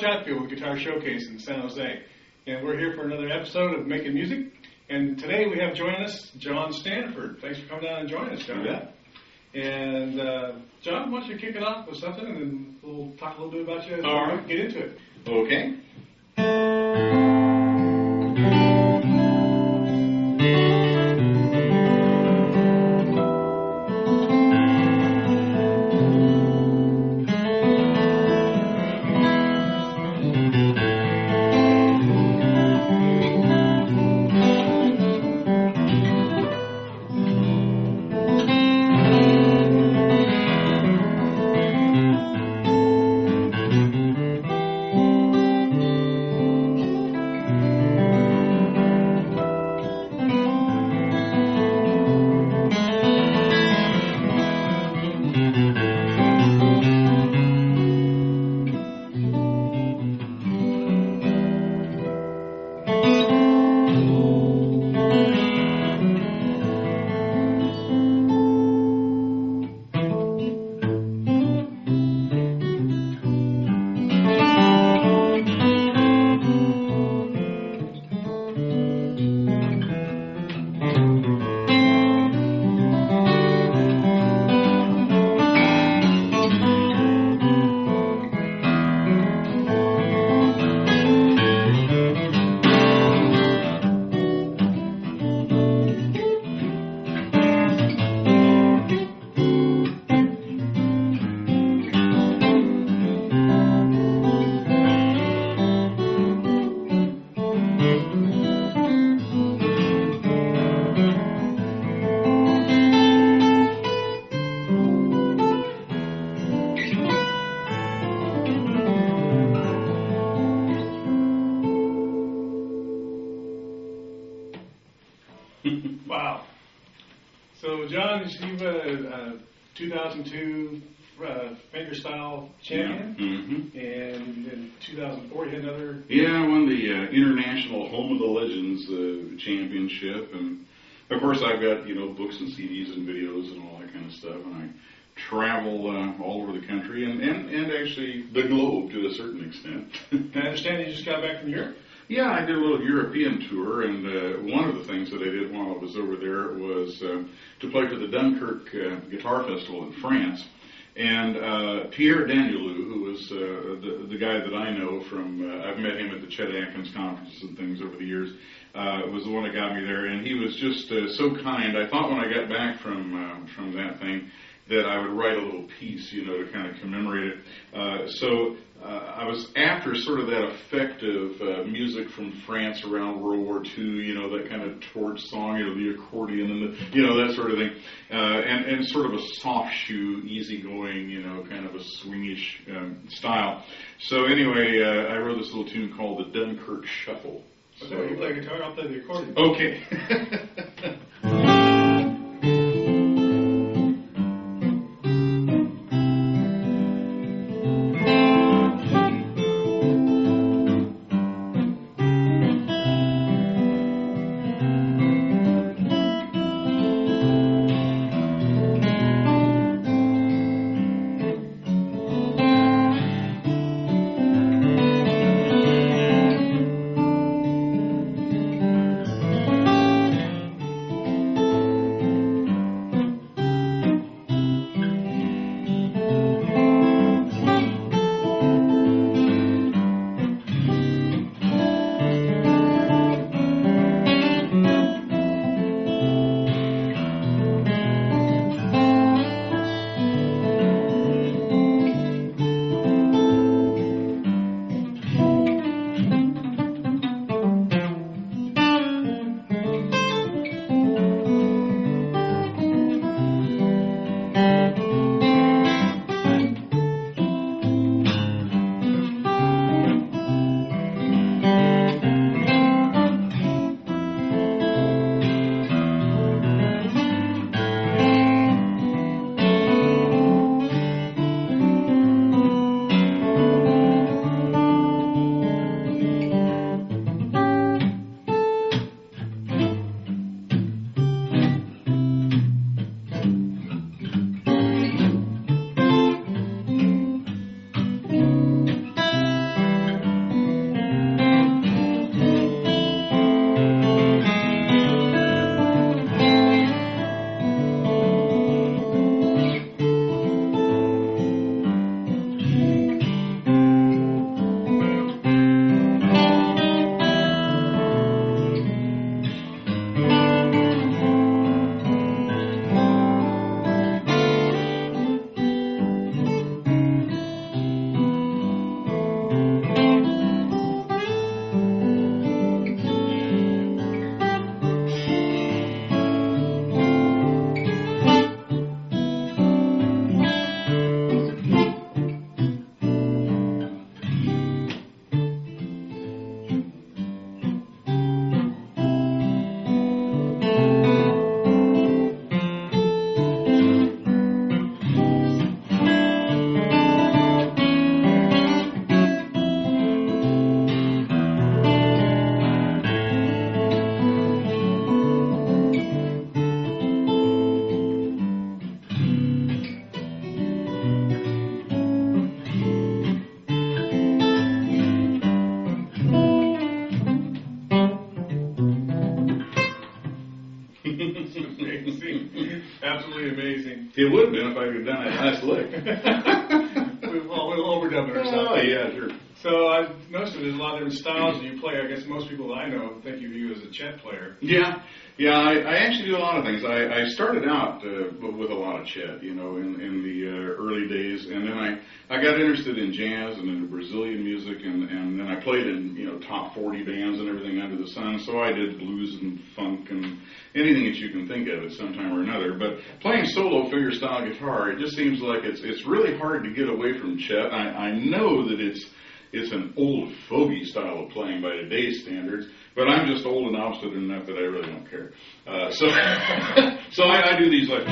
Chatfield with Guitar Showcase in San Jose. And we're here for another episode of Making Music. And today we have joining us John Standefer. Thanks for coming down and joining us, John. Yeah. And John, why don't you kick it off with something, and then we'll talk a little bit about you. All right. Get into it. Okay. Wow. So, John, you've a 2002 fingerstyle champion, and in 2004 you had another. Yeah, I won the International Home of the Legends championship, and of course I've got books and CDs and videos and all that kind of stuff, and I travel all over the country and actually the globe to a certain extent. I understand you just got back from Europe. Yeah, I did a little European tour, and one of the things that I did while I was over there was to play for the Dunkirk Guitar Festival in France. And Pierre Danielou, who was the guy that I know from, I've met him at the Chet Atkins conferences and things over the years, was the one that got me there, and he was just so kind. I thought when I got back from that thing that I would write a little piece, to kind of commemorate it. So I was after sort of that effective music from France around World War II, that kind of torch song, the accordion and that sort of thing, and sort of a soft shoe, easygoing, kind of a swingish style. So anyway, I wrote this little tune called the Dunkirk Shuffle. So you play guitar, I'll play the accordion. Okay. It's amazing. Absolutely amazing. It would have been if I had done that last lick. We'll overdub it or something. Oh, yeah, sure. So I noticed that there's a lot of different styles that you play. I guess most people that I know think of you as a Chet player. Yeah, I actually do a lot of things. I started out with a lot of Chet, in the early days, and then I got interested in jazz and into Brazilian music, and then I played in, top 40 bands and everything under the sun, so I did blues and funk and anything that you can think of at some time or another. But playing solo figure-style guitar, it just seems like it's really hard to get away from Chet. I know that it's an old fogey style of playing by today's standards, but I'm just old and obstinate enough that I really don't care. So I do these like...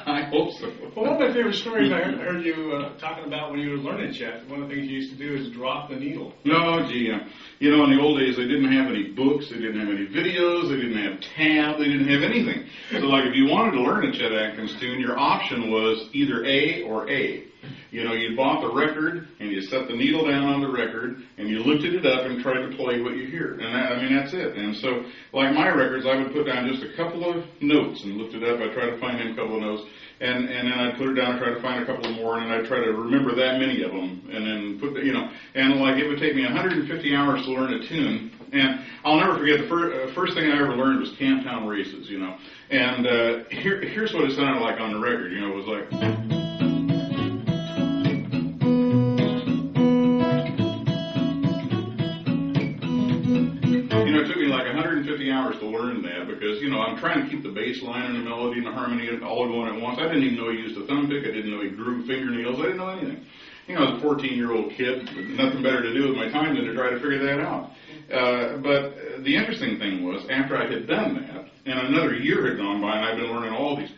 I hope so. Well, one of my favorite stories I heard you talking about when you were learning Chet, one of the things you used to do is drop the needle. No, gee, in the old days, they didn't have any books, they didn't have any videos, they didn't have tab, they didn't have anything. So, like, if you wanted to learn a Chet Atkins tune, your option was either A or A. You bought the record, and you set the needle down on the record, and you lifted it up and tried to play what you hear. And that's it. And so, like my records, I would put down just a couple of notes and lift it up. I'd try to find a couple of notes, and then I'd put it down and try to find a couple of more, and then I'd try to remember that many of them, and then and like it would take me 150 hours to learn a tune. And I'll never forget the first thing I ever learned was Camptown Races, And here's what it sounded like on the record, it was like... It took me like 150 hours to learn that because, I'm trying to keep the bass line and the melody and the harmony all going at once. I didn't even know he used a thumb pick. I didn't know he grew fingernails. I didn't know anything. I was a 14-year-old kid with nothing better to do with my time than to try to figure that out. But the interesting thing was, after I had done that, and another year had gone by, and I'd been learning all these